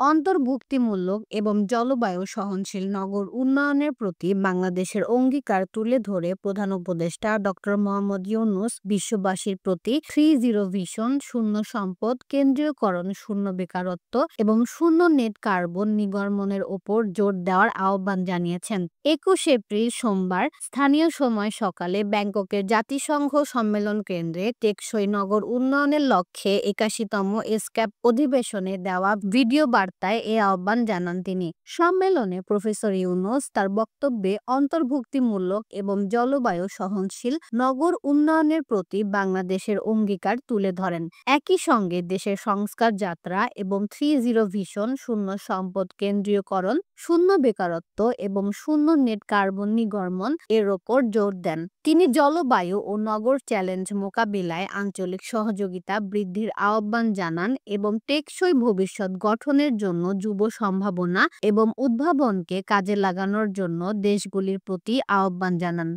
অন্তর্ভুক্তিমূলক এবং জলবায়ু সহনশীল নগর উন্নয়নের প্রতি বাংলাদেশের অঙ্গীকার তুলে ধরে প্রধান উপদেষ্টা ডক্টর মোহাম্মদ ইউনূস বিশ্ববাসীর প্রতি ৩-০ ভিশন, শূন্য সম্পদ, কেন্দ্রীয়করণ, শূন্য বেকারত্ব এবং শূন্য নেট কার্বন নির্গমনের ওপর জোর দেওয়ার আহ্বান জানিয়েছেন। ২১ এপ্রিল সোমবার স্থানীয় সময় সকালে ব্যাংককের জাতিসংঘ সম্মেলন কেন্দ্রে টেকসই নগর উন্নয়নের লক্ষ্যে ৮১তম এসক্যাপ অধিবেশনে দেওয়া ভিডিও বার্তায় এ আহ্বান জানান তিনি। সম্মেলনে প্রফেসর ইউনূস তার বক্তব্যে অন্তর্ভুক্তিমূলক এবং জলবায়ু সহনশীল নগর উন্নয়নের প্রতি বাংলাদেশের অঙ্গীকার তুলে ধরেন। একই সঙ্গে দেশের সংস্কার যাত্রা এবং ৩-০ ভিশন, শূন্য সম্পদ, কেন্দ্রীয়করণ, শূন্য বেকারত্ব এবং শূন্য নেট কার্বন নির্গমন এর ওপর জোর দেন। তিনি জলবায়ু ও নগর চ্যালেঞ্জ মোকাবিলায় আঞ্চলিক সহযোগিতা বৃদ্ধির আহ্বান জানান এবং টেকসই ভবিষ্যৎ গঠনের জন্য যুব সম্ভাবনা এবং উদ্ভাবনকে কাজে লাগানোর জন্য দেশগুলির প্রতি আহ্বান জানান।